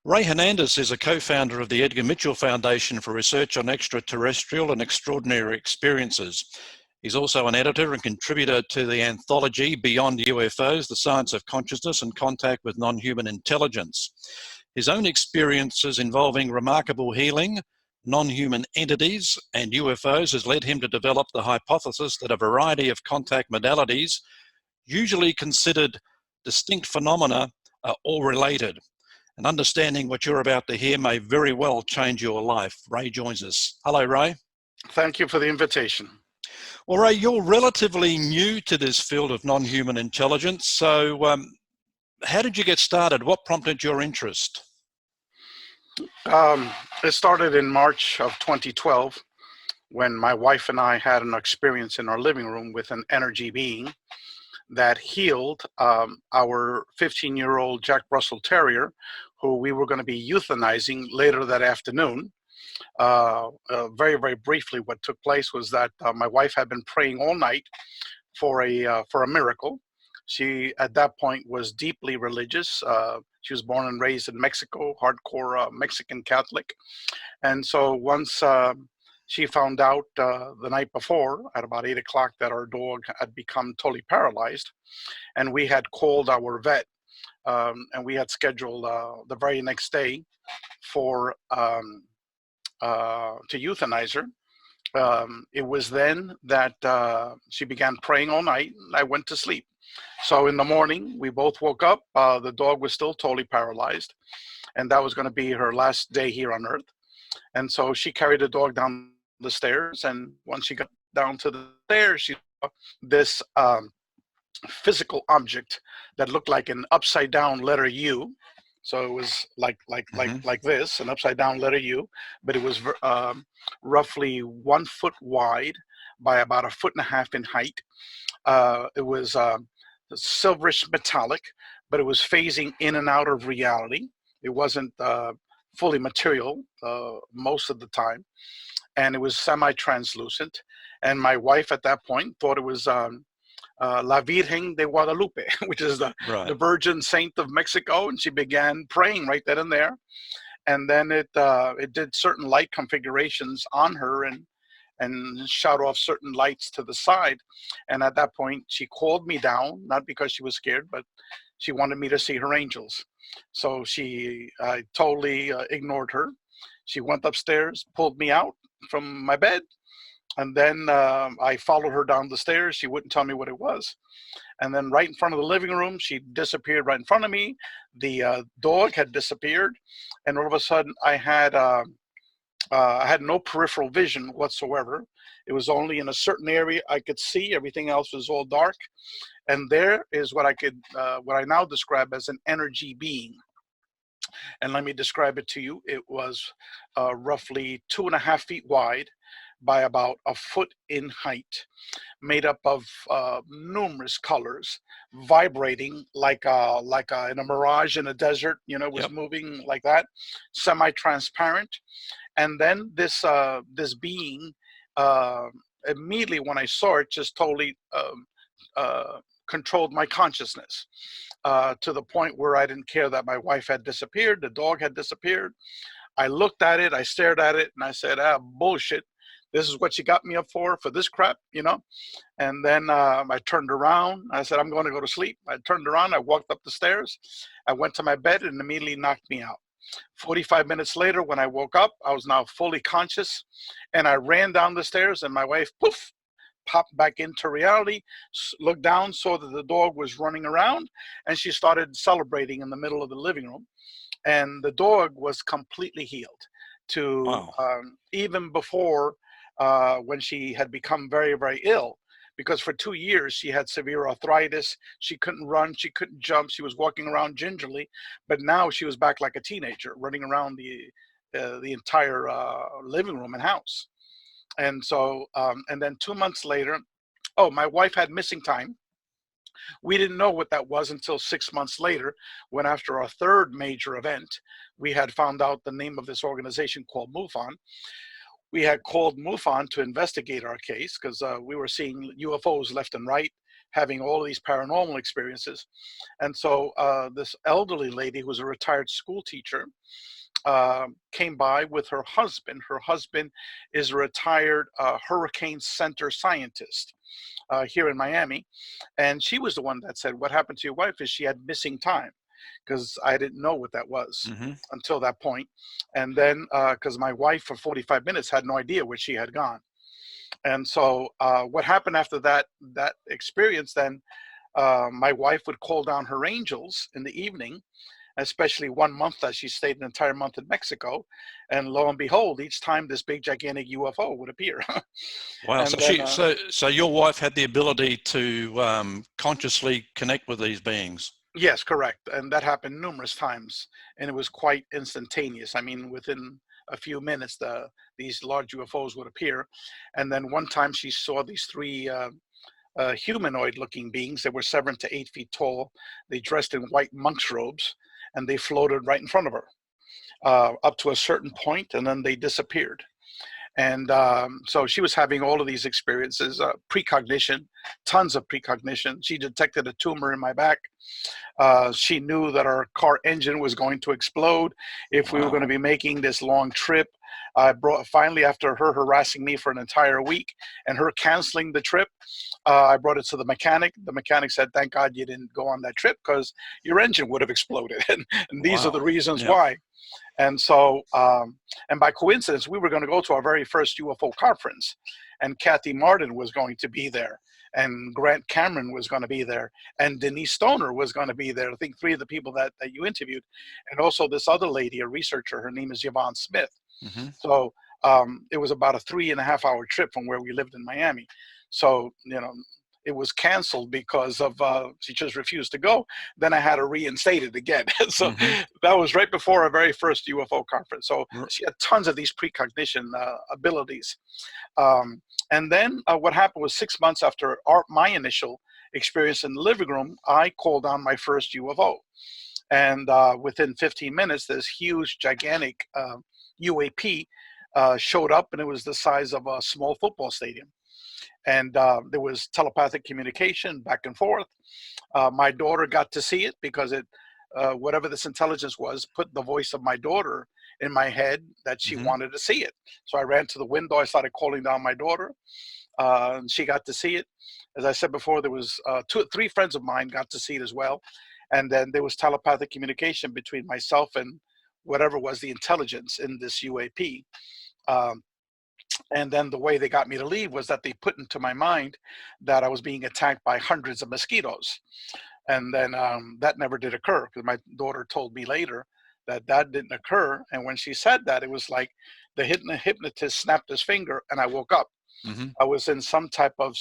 Rey Hernandez is a co-founder of the Edgar Mitchell Foundation for Research on Extraterrestrial and Extraordinary Experiences. He's also an editor and contributor to the anthology Beyond UFOs, The Science of Consciousness and Contact with Non-Human Intelligence. His own experiences involving remarkable healing, non-human entities, and UFOs has led him to develop the hypothesis that a variety of contact modalities, usually considered distinct phenomena, are all related. And understanding what you're about to hear may very well change your life. Rey joins us. Hello, Rey. Thank you for the invitation. Well, Rey, you're relatively new to this field of non-human intelligence. So how did you get started? What prompted your interest? It started in March of 2012 when my wife and I had an experience in our living room with an energy being that healed our 15-year-old Jack Russell Terrier, who we were going to be euthanizing later that afternoon. Very, very briefly, what took place was that my wife had been praying all night for a miracle. She, at that point, was deeply religious. She was born and raised in Mexico, hardcore Mexican Catholic. And so once she found out the night before, at about 8 o'clock, that our dog had become totally paralyzed, and we had called our vet, and we had scheduled the very next day for to euthanize her. It was then that she began praying all night, and I went to sleep. So in the morning, we both woke up. The dog was still totally paralyzed, and that was going to be her last day here on Earth. And so she carried the dog down the stairs, and once she got down to the stairs, she saw this physical object that looked like an upside down letter U. So it was like this, an upside down letter U, but it was roughly 1 foot wide by about 1.5 feet in height. It was silverish metallic, but it was phasing in and out of reality. It wasn't fully material most of the time, and it was semi-translucent. And my wife at that point thought it was La Virgen de Guadalupe, which is the Virgin Saint of Mexico, and she began praying right then and there. And then it did certain light configurations on her and shot off certain lights to the side. And at that point, she called me down, not because she was scared, but she wanted me to see her angels. So I totally ignored her. She went upstairs, pulled me out from my bed, and then I followed her down the stairs. She wouldn't tell me what it was. And then right in front of the living room, she disappeared right in front of me. The dog had disappeared. And all of a sudden, I had no peripheral vision whatsoever. It was only in a certain area I could see. Everything else was all dark. And there is what I now describe as an energy being. And let me describe it to you. It was roughly 2.5 feet wide by about 1 foot in height, made up of numerous colors, vibrating like in a mirage in a desert. You know, it was moving like that, semi-transparent. And then this being, immediately when I saw it, just totally controlled my consciousness to the point where I didn't care that my wife had disappeared, the dog had disappeared. I looked at it, I stared at it, and I said, bullshit. This is what you got me up for this crap, you know? And then I turned around. I said, I'm going to go to sleep. I turned around. I walked up the stairs. I went to my bed and immediately knocked me out. 45 minutes later, when I woke up, I was now fully conscious. And I ran down the stairs, and my wife, poof, popped back into reality, looked down, saw that the dog was running around, and she started celebrating in the middle of the living room. And the dog was completely healed to even before when she had become very, very ill, because for 2 years she had severe arthritis. She couldn't run, she couldn't jump, she was walking around gingerly, but now she was back like a teenager, running around the entire living room and house. And so, and then 2 months later, my wife had missing time. We didn't know what that was until 6 months later, when after our third major event, we had found out the name of this organization called MUFON. We had called MUFON to investigate our case because we were seeing UFOs left and right. having all of these paranormal experiences. And so this elderly lady who was a retired school teacher came by with her husband. Her husband is a retired hurricane center scientist here in Miami. And she was the one that said, what happened to your wife is she had missing time, because I didn't know what that was until that point. And then because my wife for 45 minutes had no idea where she had gone. And so what happened after that experience, then my wife would call down her angels in the evening, especially one month that she stayed an entire month in Mexico. And lo and behold, each time this big gigantic UFO would appear. Wow. And So then, so your wife had the ability to consciously connect with these beings. yes, correct. And that happened numerous times. And it was quite instantaneous. I mean, within a few minutes, these large UFOs would appear. And then one time she saw these three humanoid looking beings that were 7 to 8 feet tall. They dressed in white monk's robes, and they floated right in front of her up to a certain point, and then they disappeared. And so she was having all of these experiences, precognition, tons of precognition. She detected a tumor in my back. She knew that our car engine was going to explode if we were going to be making this long trip. Finally, after her harassing me for an entire week and her canceling the trip, I brought it to the mechanic. The mechanic said, thank God you didn't go on that trip, because your engine would have exploded. And these are the reasons why. And so, and by coincidence, we were going to go to our very first UFO conference, and Kathy Martin was going to be there, and Grant Cameron was going to be there, and Denise Stoner was going to be there. I think 3 of the people that you interviewed, and also this other lady, a researcher, her name is Yvonne Smith. So it was about a 3.5-hour trip from where we lived in Miami. So, you know, it was canceled because of she just refused to go. Then I had to reinstate it again. So that was right before our very first UFO conference. So she had tons of these precognition abilities. And then what happened was 6 months after my initial experience in the living room, I called on my first UFO. And within 15 minutes, this huge, gigantic UAP showed up, and it was the size of a small football stadium. And there was telepathic communication back and forth. My daughter got to see it because it, whatever this intelligence was, put the voice of my daughter in my head that she wanted to see it. So I ran to the window. I started calling down my daughter, and she got to see it. As I said before, there was 3 friends of mine got to see it as well. And then there was telepathic communication between myself and whatever was the intelligence in this UAP. And then the way they got me to leave was that they put into my mind that I was being attacked by hundreds of mosquitoes. And then that never did occur, because my daughter told me later that that didn't occur. And when she said that, it was like the hypnotist snapped his finger and I woke up. I was in some type of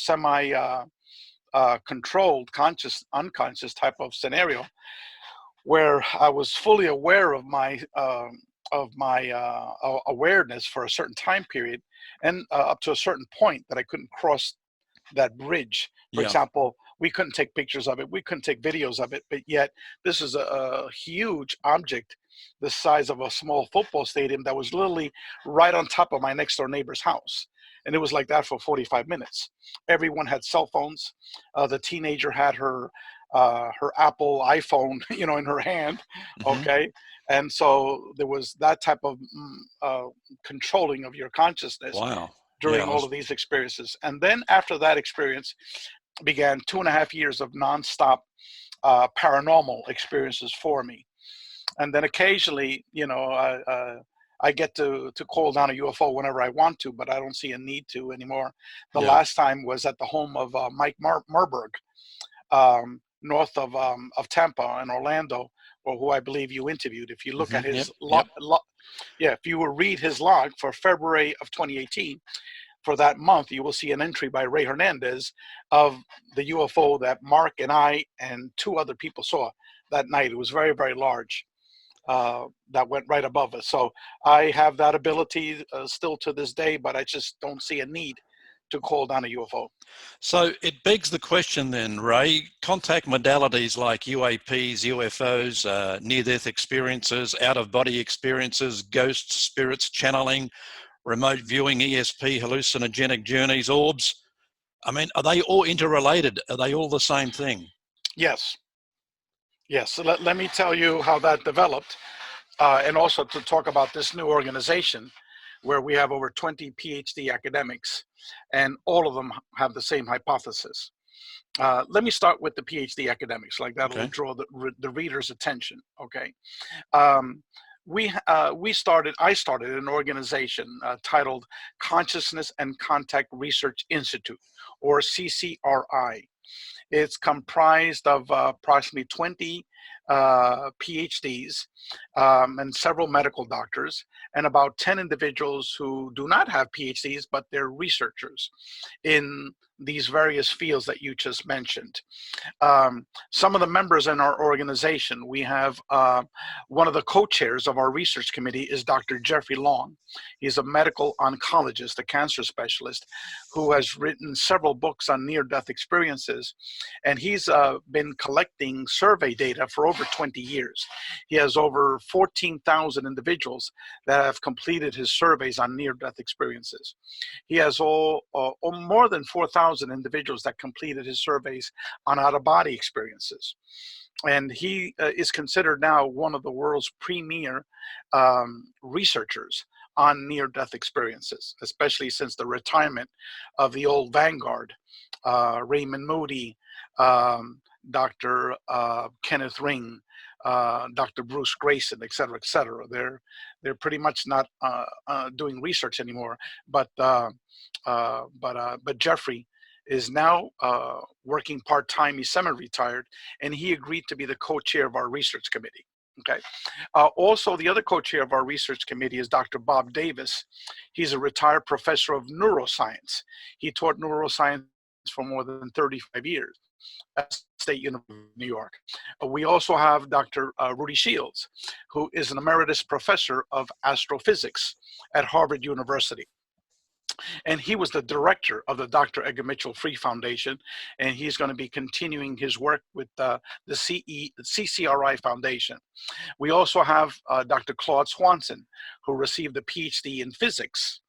controlled, conscious, unconscious type of scenario where I was fully aware of my awareness for a certain time period, and up to a certain point that I couldn't cross that bridge. For example, we couldn't take pictures of it, we couldn't take videos of it, but yet this is a huge object the size of a small football stadium that was literally right on top of my next door neighbor's house. And it was like that for 45 minutes. Everyone had cell phones. The teenager had her Apple iPhone, you know, in her hand. Okay. And so there was that type of controlling of your consciousness during all of these experiences. And then after that experience began 2.5 years of nonstop paranormal experiences for me. And then occasionally, you know, I get to call down a UFO whenever I want to, but I don't see a need to anymore. The last time was at the home of Mike Marburg, north of Tampa in Orlando, or who I believe you interviewed. If you look at his if you will read his log for February of 2018, for that month, you will see an entry by Rey Hernandez of the UFO that Mark and I and 2 other people saw that night. It was very, very large. That went right above us. So I have that ability still to this day, but I just don't see a need to call down a UFO. So it begs the question then, Ray, contact modalities like UAPs, UFOs, near-death experiences, out-of-body experiences, ghosts, spirits, channeling, remote viewing, ESP, hallucinogenic journeys, orbs, I mean, are they all interrelated? Are they all the same thing? Yes. Yes. So let me tell you how that developed, and also to talk about this new organization where we have over 20 PhD academics, and all of them have the same hypothesis. Let me start with the PhD academics, like that'll Okay. draw the reader's attention. Okay. Um, I started an organization titled Consciousness and Contact Research Institute, or CCRI. It's comprised of approximately 20 PhDs, and several medical doctors, and about 10 individuals who do not have PhDs, but they're researchers in these various fields that you just mentioned. Some of the members in our organization, we have one of the co-chairs of our research committee is Dr. Jeffrey Long. He's a medical oncologist, a cancer specialist, who has written several books on near-death experiences, and he's been collecting survey data for over 20 years. He has over 14,000 individuals that have completed his surveys on near-death experiences. He has more than 4,000 individuals that completed his surveys on out-of-body experiences. And he is considered now one of the world's premier researchers on near-death experiences, especially since the retirement of the old vanguard, Raymond Moody, Dr. Kenneth Ring, Dr. Bruce Grayson, et cetera, et cetera. They're pretty much not doing research anymore, but Jeffrey is now working part-time. He's semi-retired, and he agreed to be the co-chair of our research committee. Okay. Also, the other co-chair of our research committee is Dr. Bob Davis. He's a retired professor of neuroscience. He taught neuroscience for more than 35 years at State University of New York. We also have Dr. Rudy Shields, who is an emeritus professor of astrophysics at Harvard University. And he was the director of the Dr. Edgar Mitchell Free Foundation, and he's going to be continuing his work with the CCRI Foundation. We also have Dr. Claude Swanson, who received a PhD in physics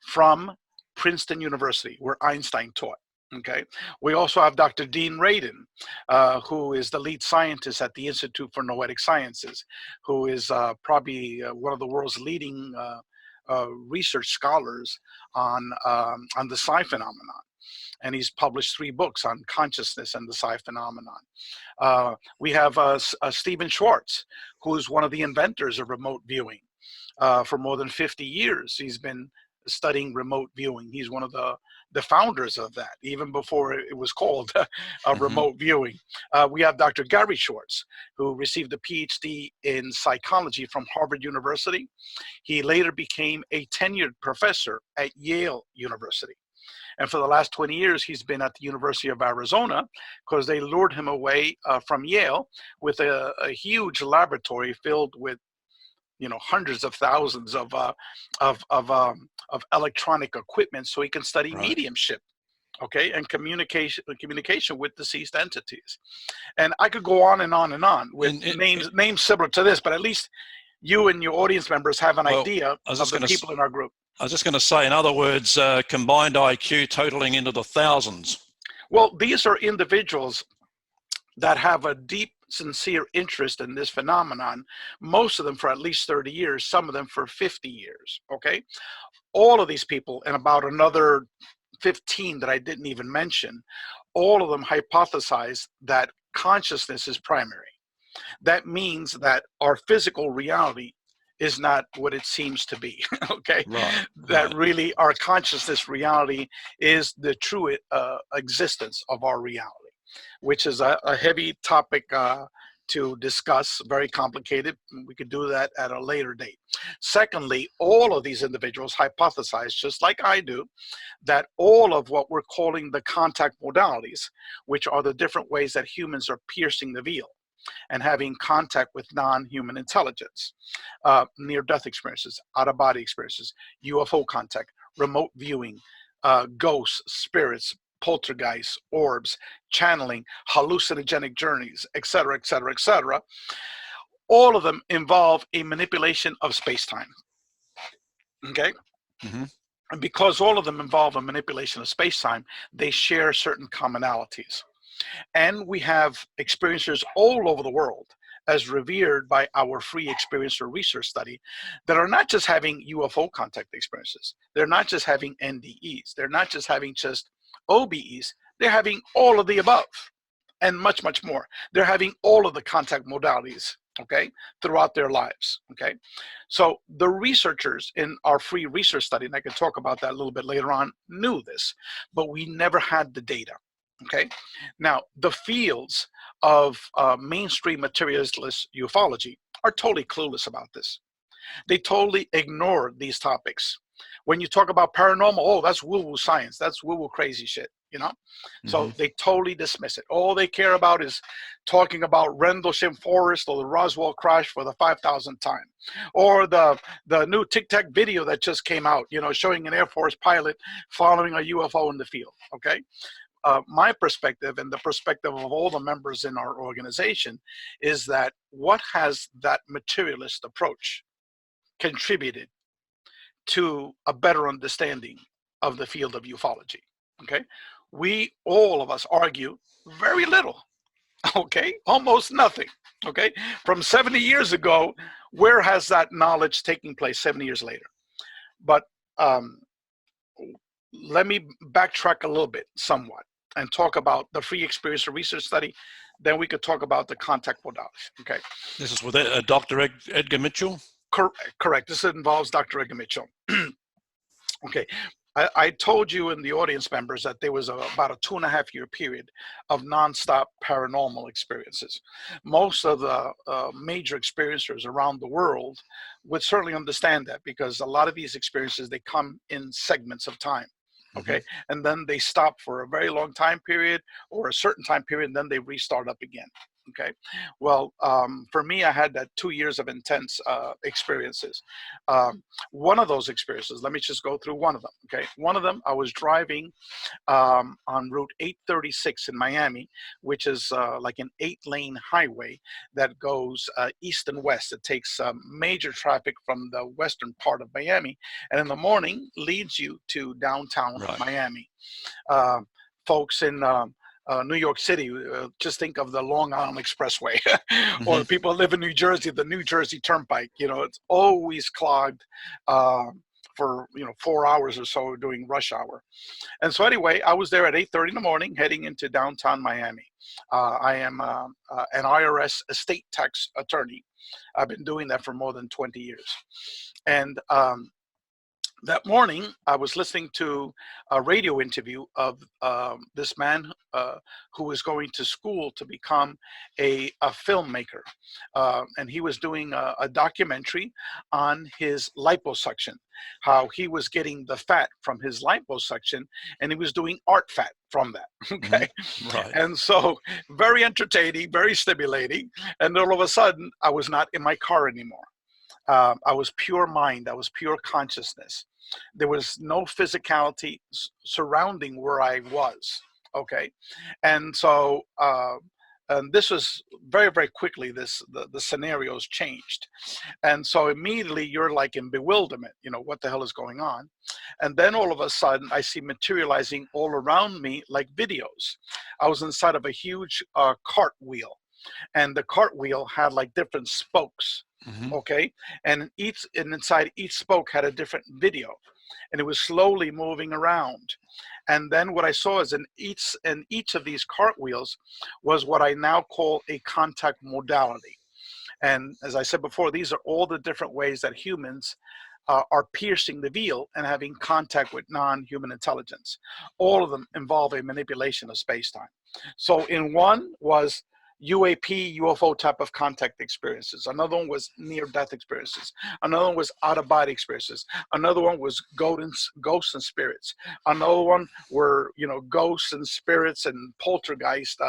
from Princeton University, where Einstein taught. Okay. We also have Dr. Dean Radin, who is the lead scientist at the Institute for Noetic Sciences, who is probably one of the world's leading research scholars on the psi phenomenon, and he's published 3 books on consciousness and the psi phenomenon. We have Stephen Schwartz, who is one of the inventors of remote viewing. For more than 50 years, he's been studying remote viewing. He's one of the founders of that, even before it was called remote viewing. We have Dr. Gary Schwartz, who received a PhD in psychology from Harvard University. He later became a tenured professor at Yale University. And for the last 20 years, he's been at the University of Arizona because they lured him away from Yale with a huge laboratory filled with hundreds of thousands of electronic equipment, so he can study mediumship, okay, and communication with deceased entities. And I could go on and on and on with names similar to this, but at least you and your audience members have an idea of the people in our group. I was just going to say, in other words, combined IQ totaling into the thousands. Well, these are individuals that have a deep, sincere interest in this phenomenon, most of them for at least 30 years, some of them for 50 years, okay? All of these people, and about another 15 that I didn't even mention, all of them hypothesize that consciousness is primary. That means that our physical reality is not what it seems to be, okay? That really our consciousness reality is the true existence of our reality, which is a heavy topic to discuss, very complicated. We could do that at a later date. Secondly, all of these individuals hypothesize, just like I do, that all of what we're calling the contact modalities, which are the different ways that humans are piercing the veil and having contact with non-human intelligence, near-death experiences, out-of-body experiences, UFO contact, remote viewing, ghosts, spirits, poltergeists, orbs, channeling, hallucinogenic journeys, etc., etc., etc. All of them involve a manipulation of space-time. Okay? And because all of them involve a manipulation of space-time, they share certain commonalities. And we have experiencers all over the world, as revered by our free experiencer research study, that are not just having UFO contact experiences. They're not just having NDEs. They're not just having just OBEs. They're having all of the above and much, much more. They're having all of the contact modalities, okay, throughout their lives, okay? So the researchers in our free research study, and I can talk about that a little bit later on, knew this, but we never had the data, okay? Now, the fields of mainstream materialist ufology are totally clueless about this. They totally ignore these topics. When you talk about paranormal, oh, that's woo-woo science. That's woo-woo crazy shit, you know? So they totally dismiss it. All they care about is talking about Rendlesham Forest or the Roswell crash for the 5,000th time. Or the new Tic Tac video that just came out, you know, showing an Air Force pilot following a UFO in the field, okay? My perspective and the perspective of all the members in our organization is that what has that materialist approach contributed to a better understanding of the field of ufology, okay? We, all of us, argue very little, okay? Almost nothing, okay? From 70 years ago, where has that knowledge taking place 70 years later? But let me backtrack a little bit, somewhat, and talk about the free experiencer research study. Then we could talk about the contact modalities, okay? This is with Dr. Edgar Mitchell? Correct. This involves Dr. Edgar Mitchell. Okay. I told you in the audience members that there was about a 2.5-year period of nonstop paranormal experiences. Most of the major experiencers around the world would certainly understand that, because a lot of these experiences, they come in segments of time. Okay. And then they stop for a very long time period or a certain time period, and then they restart up again. Okay. Well, for me, I had that 2 years of intense experiences. One of those experiences, let me just go through one of them. Okay. One of them, I was driving on Route 836 in Miami, which is like an 8-lane highway that goes east and west. It takes major traffic from the western part of Miami, and in the morning leads you to downtown Miami. Folks in New York City, just think of the Long Island Expressway, or people live in New Jersey, the New Jersey Turnpike. You know, it's always clogged for 4 hours or so during rush hour. And so anyway, I was there at 8:30 in the morning, heading into downtown Miami. I am an IRS estate tax attorney. I've been doing that for more than 20 years, and that morning, I was listening to a radio interview of this man who was going to school to become a filmmaker. And he was doing a documentary on his liposuction, how he was getting the fat from his liposuction, and he was doing art fat from that. Okay. Right. And so very entertaining, very stimulating. And all of a sudden, I was not in my car anymore. I was pure mind. I was pure consciousness. There was no physicality surrounding where I was. Okay. And so, and this was very, very quickly, the scenarios changed. And so immediately you're like in bewilderment, what the hell is going on? And then all of a sudden I see materializing all around me like videos. I was inside of a huge cartwheel, and the cartwheel had like different spokes. Okay, and inside each spoke had a different video, and it was slowly moving around. And then what I saw is in each of these cartwheels was what I now call a contact modality. And as I said before, these are all the different ways that humans are piercing the veil and having contact with non-human intelligence. All of them involve a manipulation of space-time. So in one was UAP, UFO type of contact experiences. Another one was near-death experiences. Another one was out-of-body experiences. Another one was ghosts and spirits. Another one were, ghosts and spirits and poltergeist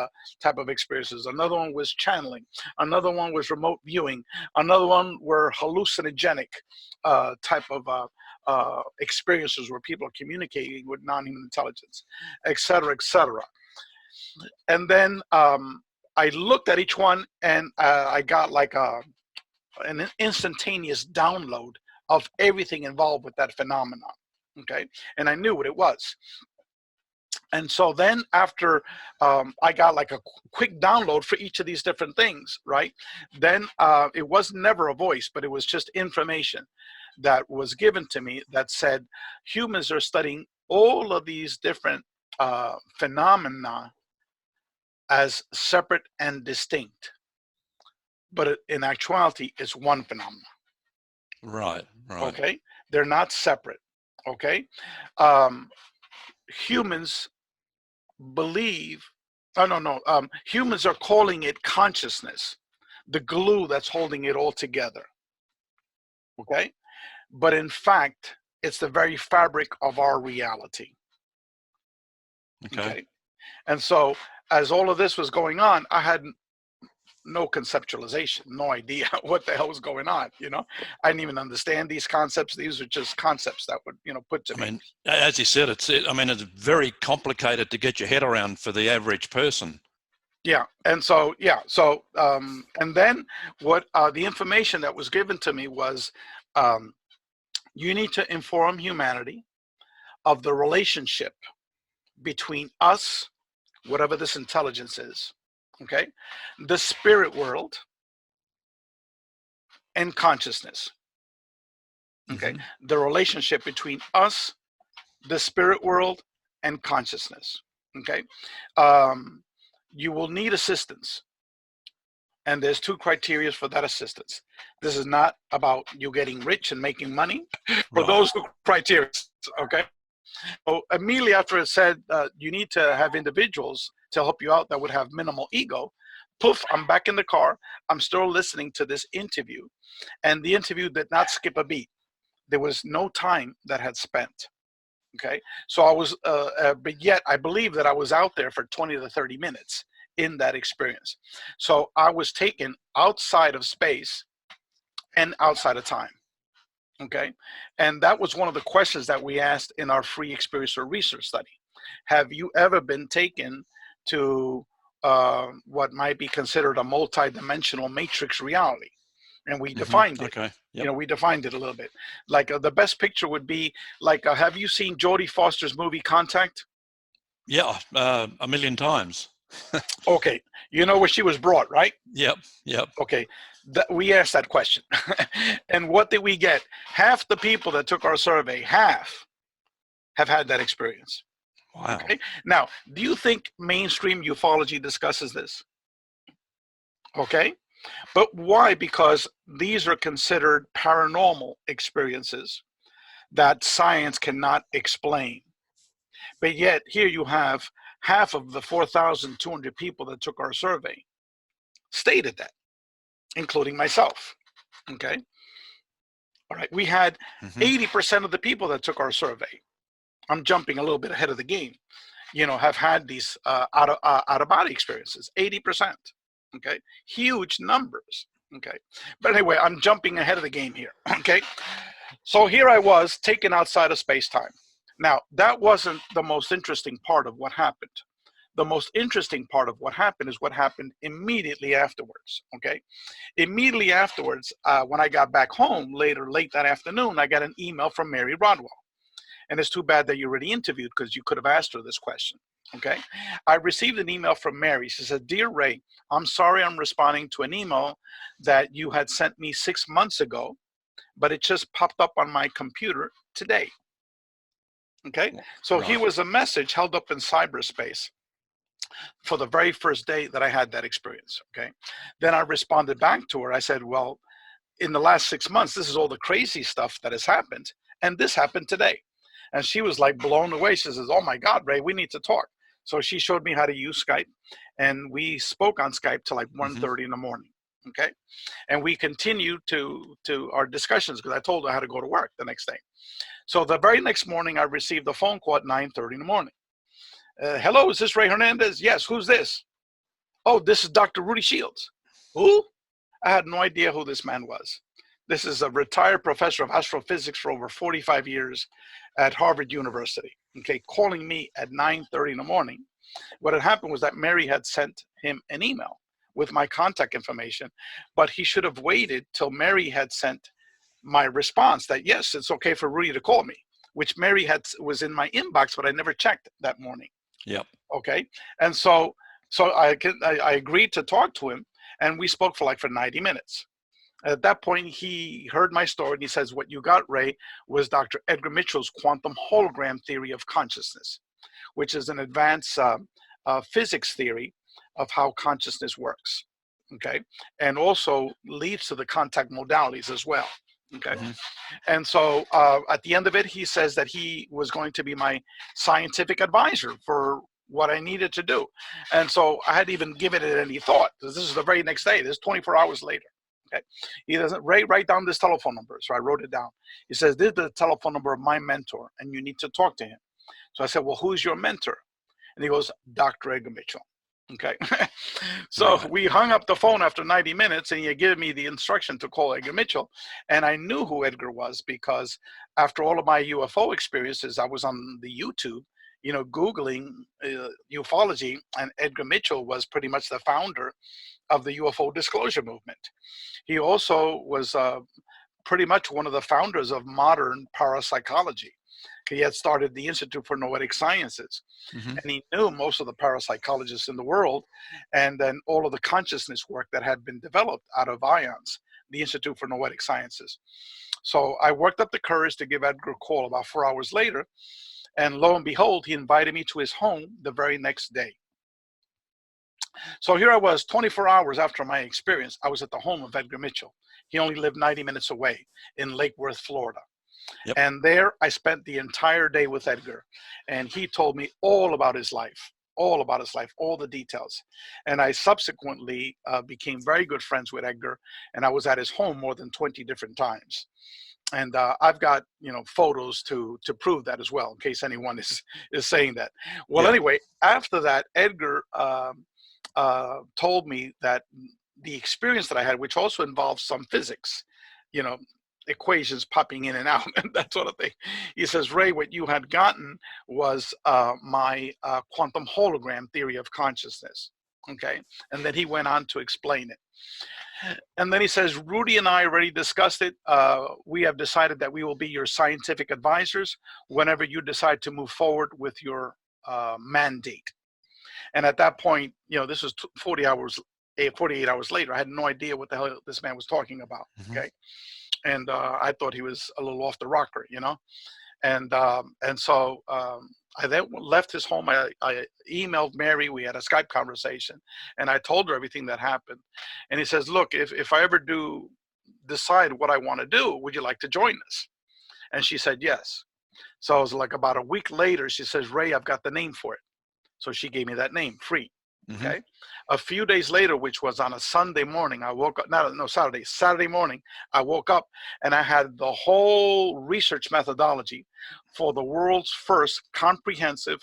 type of experiences. Another one was channeling. Another one was remote viewing. Another one were hallucinogenic type of experiences where people are communicating with non-human intelligence, et cetera, et cetera. And then I looked at each one, and I got like an instantaneous download of everything involved with that phenomenon. Okay, and I knew what it was. And so then after I got like a quick download for each of these different things, right? Then it was never a voice, but it was just information that was given to me that said humans are studying all of these different phenomena as separate and distinct. But in actuality, it's one phenomenon. Right, right. Okay? They're not separate. Okay? Humans believe, oh no, humans are calling it consciousness, the glue that's holding it all together. Okay? But in fact, it's the very fabric of our reality. Okay? And so as all of this was going on, I had no conceptualization, no idea what the hell was going on. You know, I didn't even understand these concepts. These are just concepts that would, you know, put to me. I mean, as you said, it's very complicated to get your head around for the average person. Yeah. And so, and then what the information that was given to me was you need to inform humanity of the relationship between us, whatever this intelligence is, okay, the spirit world, and consciousness. Okay, the relationship between us, the spirit world, and consciousness. Okay, you will need assistance, and there's two criteria for that assistance. This is not about you getting rich and making money. For those two criteria, okay. So immediately after it said you need to have individuals to help you out that would have minimal ego, poof, I'm back in the car. I'm still listening to this interview, and the interview did not skip a beat. There was no time that had spent. Okay, so I was, but yet I believe that I was out there for 20 to 30 minutes in that experience. So I was taken outside of space and outside of time. Okay, and that was one of the questions that we asked in our free experiential research study. Have you ever been taken to what might be considered a multi-dimensional matrix reality? And we defined it. Okay. Yep. You know, we defined it a little bit. Like the best picture would be like, have you seen Jodie Foster's movie Contact? Yeah, a million times. Okay, you know where she was brought, right? Yep. Okay, we asked that question. And what did we get? Half the people that took our survey, half have had that experience. Wow. Okay, now, do you think mainstream ufology discusses this? Okay, but why? Because these are considered paranormal experiences that science cannot explain. But yet here you have half of the 4,200 people that took our survey stated that, including myself. Okay. All right. We had 80% of the people that took our survey. I'm jumping a little bit ahead of the game. You know, have had these out of body experiences. 80%. Okay. Huge numbers. Okay. But anyway, I'm jumping ahead of the game here. Okay. So here I was taken outside of space-time. Now, that wasn't the most interesting part of what happened. The most interesting part of what happened is what happened immediately afterwards, okay? Immediately afterwards, when I got back home late that afternoon, I got an email from Mary Rodwell. And it's too bad that you already interviewed because you could have asked her this question, okay? I received an email from Mary. She said, "Dear Ray, I'm sorry I'm responding to an email that you had sent me 6 months ago, but it just popped up on my computer today." Okay, so here was a message held up in cyberspace for the very first day that I had that experience. Okay, then I responded back to her. I said, "Well, in the last 6 months, this is all the crazy stuff that has happened, and this happened today." And she was like blown away. She says, "Oh my God, Ray, we need to talk." So she showed me how to use Skype, and we spoke on Skype till like 1:30 in the morning. Okay, and we continued to our discussions because I told her how to go to work the next day. So the very next morning, I received a phone call at 9:30 in the morning. "Hello, is this Rey Hernandez?" "Yes, who's this?" "Oh, this is Dr. Rudy Shields." "Who?" I had no idea who this man was. This is a retired professor of astrophysics for over 45 years at Harvard University, okay, calling me at 9:30 in the morning. What had happened was that Mary had sent him an email with my contact information, but he should have waited till Mary had sent my response that, yes, it's okay for Rudy to call me. which Mary was in my inbox, but I never checked that morning. Yep. Okay. And so I agreed to talk to him, and we spoke for 90 minutes. At that point, he heard my story, and he says, what you got, Ray, was Dr. Edgar Mitchell's quantum hologram theory of consciousness, which is an advanced physics theory of how consciousness works. Okay. And also leads to the contact modalities as well. Okay. Mm-hmm. And so at the end of it, he says that he was going to be my scientific advisor for what I needed to do. And so I hadn't even given it any thought, because this is the very next day. This is 24 hours later. Okay. He doesn't, Ray, write down this telephone number. So I wrote it down. He says, this is the telephone number of my mentor, and you need to talk to him. So I said, well, who's your mentor? And he goes, Dr. Edgar Mitchell. Okay. So Right. we hung up the phone after 90 minutes, and he gave me the instruction to call Edgar Mitchell. And I knew who Edgar was, because after all of my UFO experiences, I was on the YouTube, Googling ufology, and Edgar Mitchell was pretty much the founder of the UFO disclosure movement. He also was pretty much one of the founders of modern parapsychology. He had started the Institute for Noetic Sciences, Mm-hmm. and he knew most of the parapsychologists in the world, and then all of the consciousness work that had been developed out of IONS, the Institute for Noetic Sciences. So I worked up the courage to give Edgar a call about 4 hours later, and lo and behold, he invited me to his home the very next day. So here I was, 24 hours after my experience. I was at the home of Edgar Mitchell. He only lived 90 minutes away in Lake Worth, Florida. Yep. And there I spent the entire day with Edgar, and he told me all about his life, all the details. And I subsequently became very good friends with Edgar, and I was at his home more than 20 different times. And I've got, photos to prove that as well, in case anyone is saying that. Well, Yeah. anyway, after that, Edgar told me that the experience that I had, which also involves some physics, equations popping in and out and that sort of thing. He says, Ray, what you had gotten was my quantum hologram theory of consciousness. Okay. And then he went on to explain it. And then he says, Rudy and I already discussed it. We have decided that we will be your scientific advisors whenever you decide to move forward with your mandate. And at that point, this was 48 hours later. I had no idea what the hell this man was talking about. Mm-hmm. Okay. And I thought he was a little off the rocker, and so I then left his home. I emailed Mary. We had a Skype conversation, and I told her everything that happened. And he says, look, if I ever do decide what I want to do, would you like to join us? And she said yes. So it was like about a week later, she says, Ray, I've got the name for it. So she gave me that name, Free. Mm-hmm. Okay. A few days later, which was on a Sunday morning, I woke up, Saturday morning, I woke up and I had the whole research methodology for the world's first comprehensive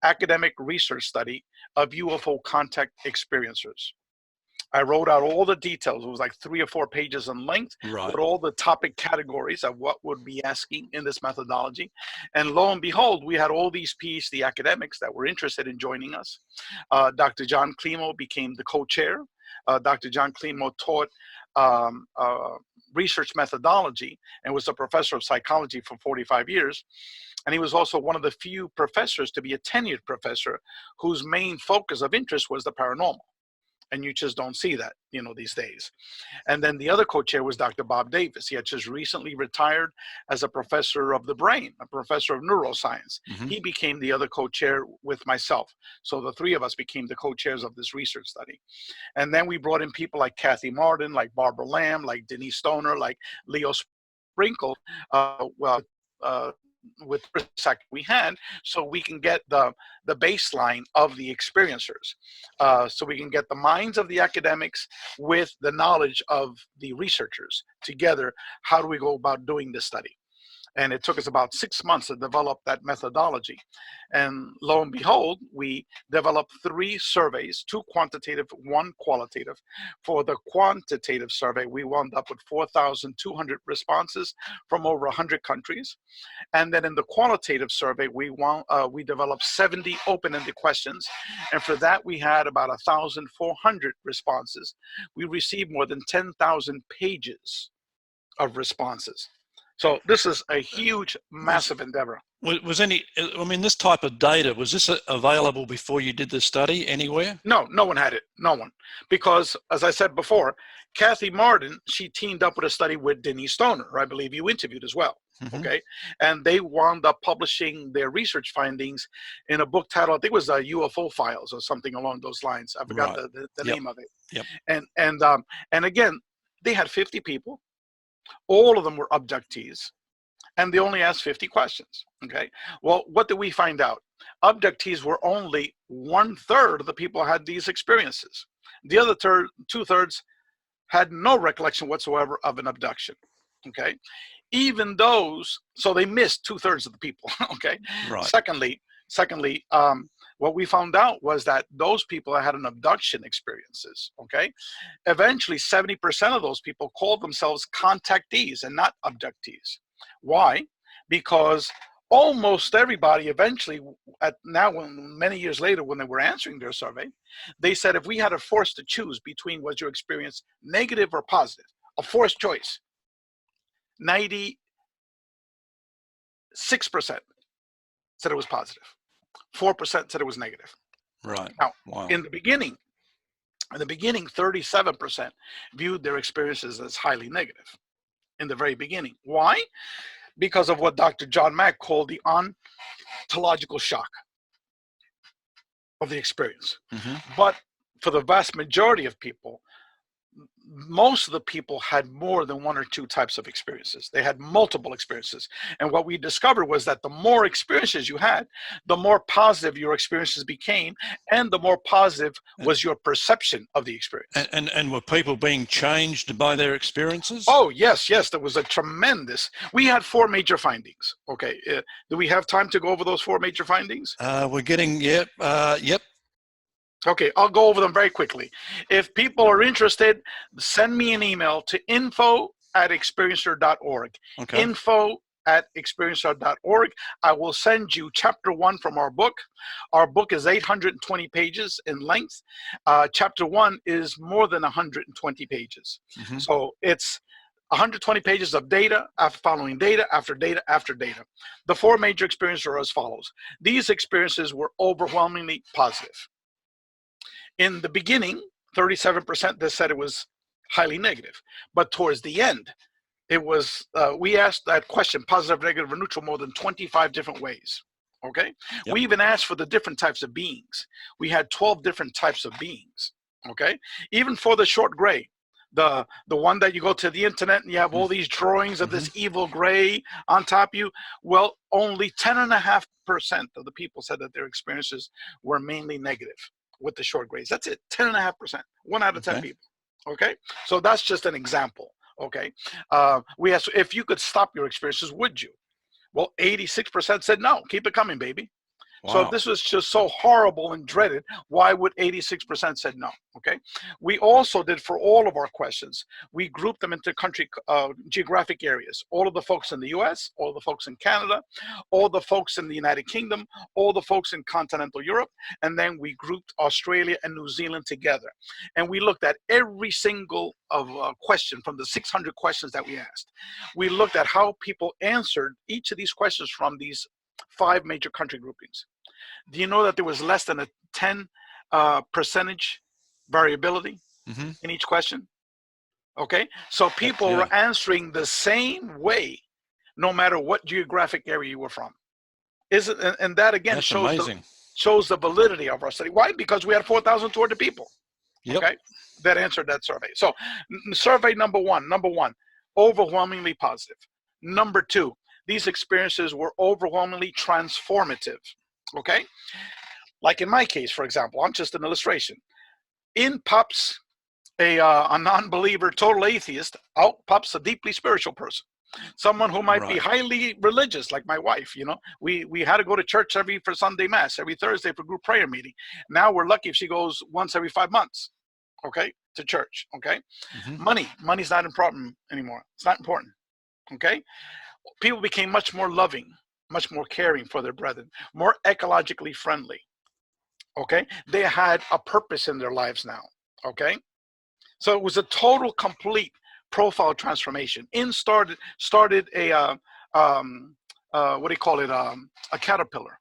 academic research study of UFO contact experiencers. I wrote out all the details. It was like 3 or 4 pages in length, Right. with all the topic categories of what would be asking in this methodology. And lo and behold, we had all these PhD academics that were interested in joining us. Dr. John Klimo became the co-chair. Dr. John Klimo taught research methodology and was a professor of psychology for 45 years. And he was also one of the few professors to be a tenured professor whose main focus of interest was the paranormal. And you just don't see that, these days. And then the other co-chair was Dr. Bob Davis. He had just recently retired as a professor of the brain, a professor of neuroscience. Mm-hmm. He became the other co-chair with myself. So the 3 of us became the co-chairs of this research study. And then we brought in people like Kathy Martin, like Barbara Lamb, like Denise Stoner, like Leo Sprinkle, with the second we had, so we can get the baseline of the experiencers, so we can get the minds of the academics with the knowledge of the researchers together. How do we go about doing this study? And it took us about 6 months to develop that methodology. And lo and behold, we developed 3 surveys, 2 quantitative, 1 qualitative. For the quantitative survey, we wound up with 4,200 responses from over 100 countries. And then in the qualitative survey, we developed 70 open-ended questions. And for that, we had about 1,400 responses. We received more than 10,000 pages of responses. So this is a huge, massive endeavor. Was any, I mean, this type of data, was this available before you did the study anywhere? No, no one had it. No one. Because, as I said before, Kathy Martin, she teamed up with a study with Denise Stoner, who I believe you interviewed as well. Okay. And they wound up publishing their research findings in a book titled, I think it was UFO Files or something along those lines. I forgot the name of it. Yep. And again, they had 50 people. All of them were abductees. And they only asked 50 questions. Okay. Well, what did we find out? Abductees were only 1/3 of the people who had these experiences. The other 2/3 had no recollection whatsoever of an abduction. Okay. Even those, so they missed 2/3 of the people. Okay. Right. Secondly, what we found out was that those people that had an abduction experiences, okay, eventually 70% of those people called themselves contactees and not abductees. Why? Because almost everybody eventually, many years later, when they were answering their survey, they said if we had a force to choose between was your experience negative or positive, a forced choice, 96% said it was positive. 4% said it was negative. Right. Now, wow. in the beginning, 37% viewed their experiences as highly negative. In the very beginning. Why? Because of what Dr. John Mack called the ontological shock of the experience. But for the vast majority of people, most of the people had more than one or two types of experiences. They had multiple experiences. And what we discovered was that the more experiences you had, the more positive your experiences became, and the more positive was your perception of the experience. And were people being changed by their experiences? Oh, yes. There was a tremendous, we had 4 major findings. Okay. Do we have time to go over those 4 major findings? We're getting, yep. Okay, I'll go over them very quickly. If people are interested, send me an email to info@experiencer.org. Okay. Info@experiencer.org. I will send you chapter 1 from our book. Our book is 820 pages in length. Chapter 1 is more than 120 pages. So it's 120 pages of data after following data after data after data. The 4 major experiences are as follows. These experiences were overwhelmingly positive. In the beginning, 37% that said it was highly negative. But towards the end, it was, we asked that question, positive, negative, or neutral, more than 25 different ways. Okay. Yep. We even asked for the different types of beings. We had 12 different types of beings. Okay. Even for the short gray, the one that you go to the internet and you have all these drawings of this evil gray on top of you. Well, only 10.5% of the people said that their experiences were mainly negative with the short grays. That's it, 10.5%, 1 out of 10 people. Okay, so that's just an example. Okay, we asked if you could stop your experiences, would you? Well, 86% said no, keep it coming, baby. Wow. So if this was just so horrible and dreaded, why would 86% said no? Okay. We also did for all of our questions, we grouped them into country geographic areas. All of the folks in the US, all the folks in Canada, all the folks in the United Kingdom, all the folks in continental Europe, and then we grouped Australia and New Zealand together. And we looked at every single question from the 600 questions that we asked. We looked at how people answered each of these questions from these 5 major country groupings. Do you know that there was less than a 10 percentage variability in each question? Okay, so people were answering the same way, no matter what geographic area you were from. And that again shows the validity of our study. Why? Because we had 4,200 people. Okay, that answered that survey. So survey number one, overwhelmingly positive. Number 2, these experiences were overwhelmingly transformative. Okay, like in my case, for example, I'm just an illustration. In pops a non-believer, total atheist. Out pops a deeply spiritual person, someone who might be highly religious, like my wife. You know, we had to go to church for Sunday mass, every Thursday for group prayer meeting. Now we're lucky if she goes once every 5 months. Okay, to church. Okay, money's not important anymore. It's not important. Okay. People became much more loving, much more caring for their brethren, more ecologically friendly. Okay, they had a purpose in their lives now. Okay, so it was a total, complete profile transformation. Started a what do you call it? A caterpillar.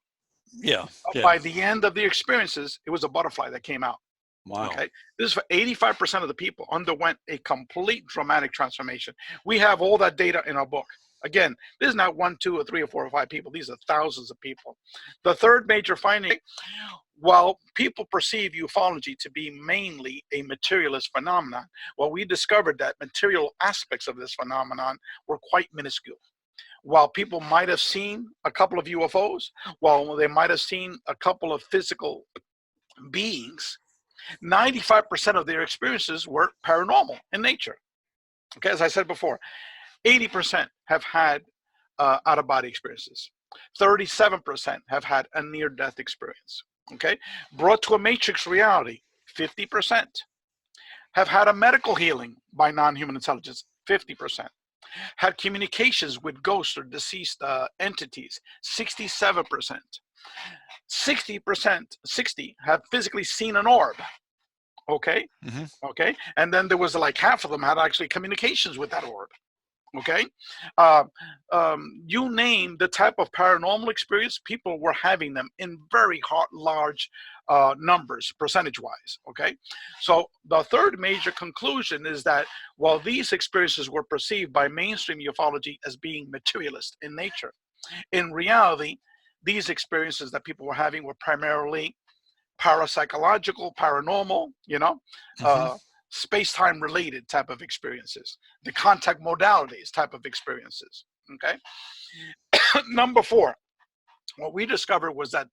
Yeah. Yeah. By the end of the experiences, it was a butterfly that came out. Wow. Okay, this is for 85% of the people underwent a complete dramatic transformation. We have all that data in our book. Again, this is not 1, 2, or 3, or 4, or 5 people. These are thousands of people. The third major finding, while people perceive ufology to be mainly a materialist phenomenon, well, we discovered that material aspects of this phenomenon were quite minuscule. While people might have seen a couple of UFOs, while they might have seen a couple of physical beings, 95% of their experiences were paranormal in nature. Okay, as I said before, 80% have had out-of-body experiences. 37% have had a near-death experience. Okay, brought to a matrix reality, 50% have had a medical healing by non-human intelligence, 50%. Had communications with ghosts or deceased entities, 67%. 60% have physically seen an orb. Okay. Mm-hmm. Okay. And then there was like half of them had actually communications with that orb. Okay. You name the type of paranormal experience, people were having them in very large numbers, percentage wise. Okay. So the third major conclusion is that while these experiences were perceived by mainstream ufology as being materialist in nature, in reality, these experiences that people were having were primarily parapsychological, paranormal, space-time related type of experiences, the contact modalities type of experiences. Okay. Number 4, what we discovered was that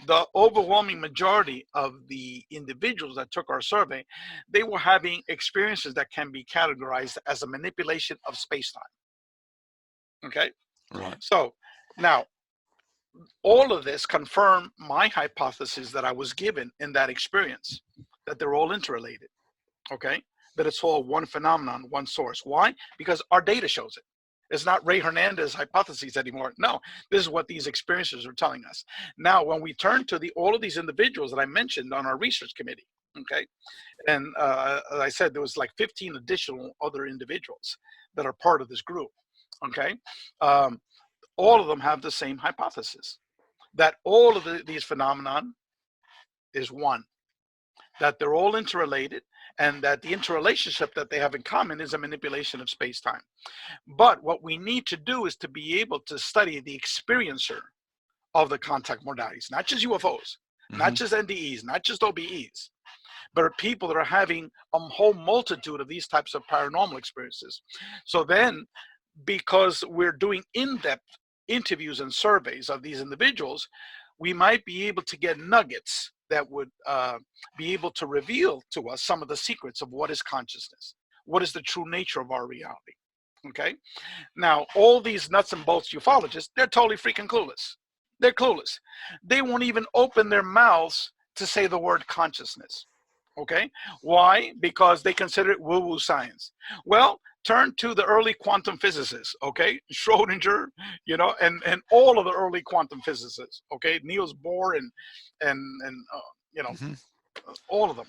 the overwhelming majority of the individuals that took our survey, they were having experiences that can be categorized as a manipulation of space-time. Okay. Right. So now, all of this confirmed my hypothesis that I was given in that experience, that they're all interrelated, okay? That it's all one phenomenon, one source. Why? Because our data shows it. It's not Rey Hernandez hypotheses anymore. No, this is what these experiences are telling us. Now, when we turn to all of these individuals that I mentioned on our research committee, okay? And as I said, there was like 15 additional other individuals that are part of this group, okay? All of them have the same hypothesis, that all of these phenomenon is one, that they're all interrelated, and that the interrelationship that they have in common is a manipulation of space-time. But what we need to do is to be able to study the experiencer of the contact modalities, not just UFOs, not just NDEs, not just OBEs, but people that are having a whole multitude of these types of paranormal experiences. So then, because we're doing in-depth interviews and surveys of these individuals, we might be able to get nuggets that would be able to reveal to us some of the secrets of what is consciousness, what is the true nature of our reality. Okay. Now, all these nuts and bolts ufologists, they're totally freaking clueless. They're clueless. They won't even open their mouths to say the word consciousness. Okay. Why? Because they consider it woo-woo science. Well, turn to the early quantum physicists, okay? Schrodinger, and all of the early quantum physicists, okay? Niels Bohr and all of them.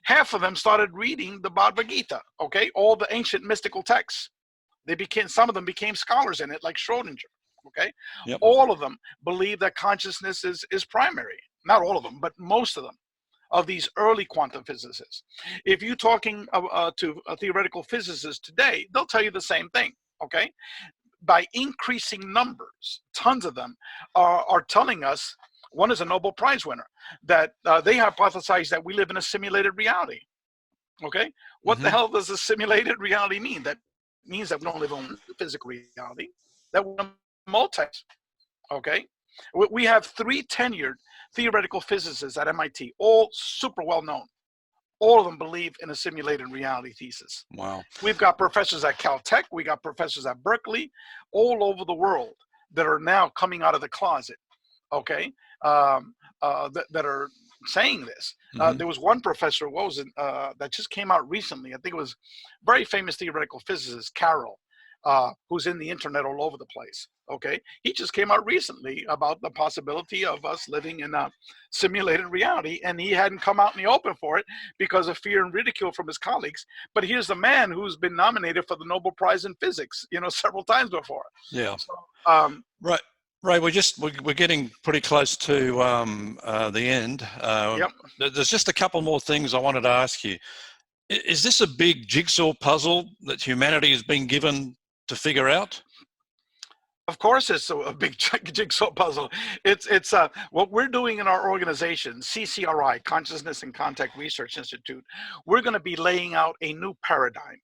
Half of them started reading the Bhagavad Gita, okay? All the ancient mystical texts. Some of them became scholars in it, like Schrodinger, okay? Yep. All of them believe that consciousness is primary. Not all of them, but most of them, of these early quantum physicists. If you're talking to a theoretical physicist today, they'll tell you the same thing, okay? By increasing numbers, tons of them are telling us, one is a Nobel Prize winner, that they hypothesize that we live in a simulated reality, okay? What the hell does a simulated reality mean? That means that we don't live in physical reality, that we're multi, okay? We have 3 tenured theoretical physicists at MIT, all super well known. All of them believe in a simulated reality thesis. Wow. We've got professors at Caltech, we got professors at Berkeley, all over the world that are now coming out of the closet, okay, that are saying this. There was one professor, that just came out recently. I think it was very famous theoretical physicist, Carroll. who's in the internet all over the place. Okay, he just came out recently about the possibility of us living in a simulated reality, and he hadn't come out in the open for it because of fear and ridicule from his colleagues. But here's a man who's been nominated for the Nobel Prize in Physics, several times before. Yeah. So, right. Ray, we're getting pretty close to the end. yep. There's just a couple more things I wanted to ask you. Is this a big jigsaw puzzle that humanity has been given to figure out? Of course, it's a big jigsaw puzzle. It's what we're doing in our organization, CCRI, Consciousness and Contact Research Institute. We're going to be laying out a new paradigm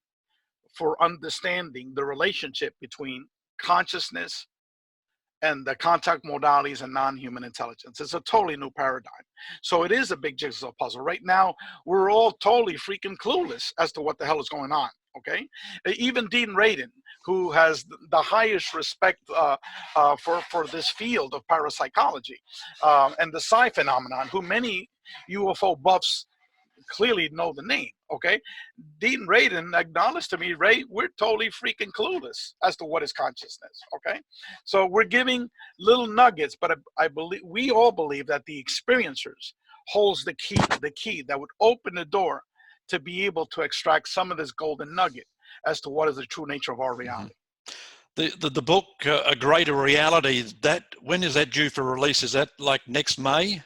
for understanding the relationship between consciousness and the contact modalities and non-human intelligence. It's a totally new paradigm. So it is a big jigsaw puzzle. Right now, we're all totally freaking clueless as to what the hell is going on, okay? Even Dean Radin, who has the highest respect for this field of parapsychology and the psi phenomenon, who many UFO buffs clearly know the name, okay? Dean Radin acknowledged to me, Ray, we're totally freaking clueless as to what is consciousness, okay? So we're giving little nuggets, but I believe, we all believe that the experiencers holds the key that would open the door to be able to extract some of this golden nugget as to what is the true nature of our reality. The book, A Greater Reality, when is that due for release? Is that like next May?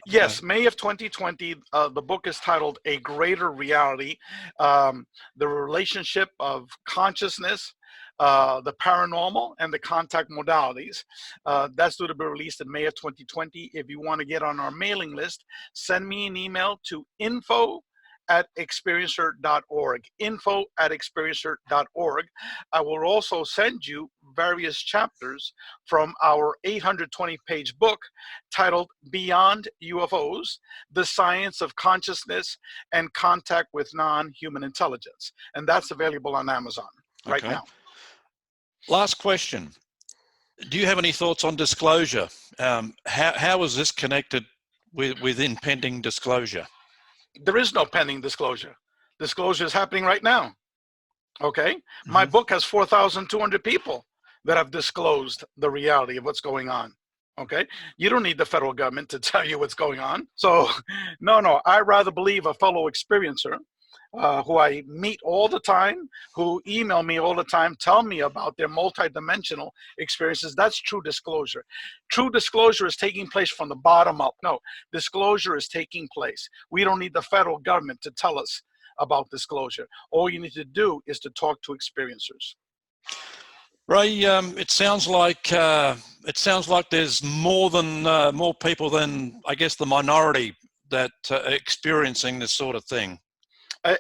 Yes, May of 2020. The book is titled A Greater Reality, the relationship of consciousness, the paranormal, and the contact modalities. That's due to be released in May of 2020. If you want to get on our mailing list, send me an email to info@experiencer.org, info@experiencer.org. I will also send you various chapters from our 820-page book titled Beyond UFOs, The Science of Consciousness and Contact with Non-Human Intelligence. And that's available on Amazon right now. Last question. Do you have any thoughts on disclosure? How is this connected with impending disclosure? There is no pending disclosure. Disclosure is happening right now. Okay. My book has 4,200 people that have disclosed the reality of what's going on. Okay. You don't need the federal government to tell you what's going on. So no, I rather believe a fellow experiencer who I meet all the time, who email me all the time, tell me about their multidimensional experiences. That's true disclosure. True disclosure is taking place from the bottom up. No, disclosure is taking place. We don't need the federal government to tell us about disclosure. All you need to do is to talk to experiencers. Ray, it sounds like there's more people than, I guess, the minority that are experiencing this sort of thing.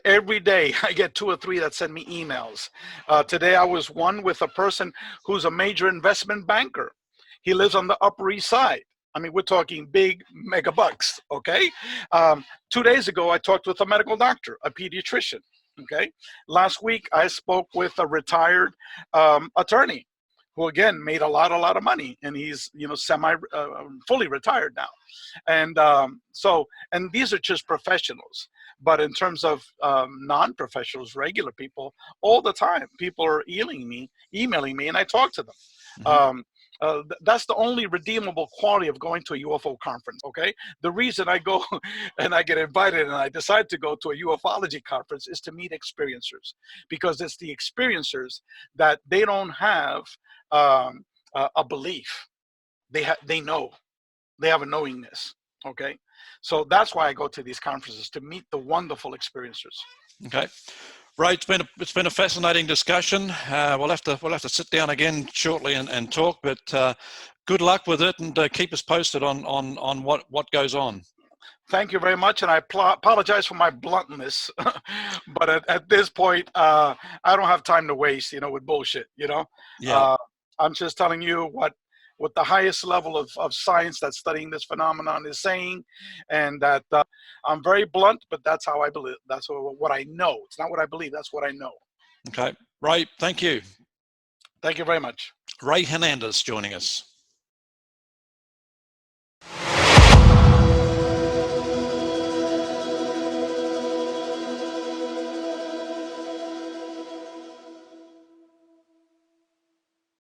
Every day I get 2 or 3 that send me emails. Today I was one with a person who's a major investment banker. He lives on the Upper East Side. I mean, we're talking big mega bucks, okay? 2 days ago, I talked with a medical doctor, a pediatrician, okay? Last week, I spoke with a retired attorney who, again, made a lot of money, and he's, fully retired now. And and these are just professionals. But in terms of non-professionals, regular people, all the time, people are emailing me, and I talk to them. That's the only redeemable quality of going to a UFO conference, okay? The reason I go and I get invited and I decide to go to a ufology conference is to meet experiencers, because it's the experiencers that they don't have a belief. They know. They have a knowingness, okay? So that's why I go to these conferences, to meet the wonderful experiencers. Okay. Ray, it's been a fascinating discussion. We'll have to sit down again shortly and talk. But good luck with it, and keep us posted on what goes on. Thank you very much, and I apologize for my bluntness, but at this point, I don't have time to waste, with bullshit. Yeah. I'm just telling you what the highest level of science that's studying this phenomenon is saying, and that I'm very blunt, but that's how I believe. That's what I know. It's not what I believe. That's what I know. Okay. Ray, thank you. Thank you very much. Rey Hernandez joining us.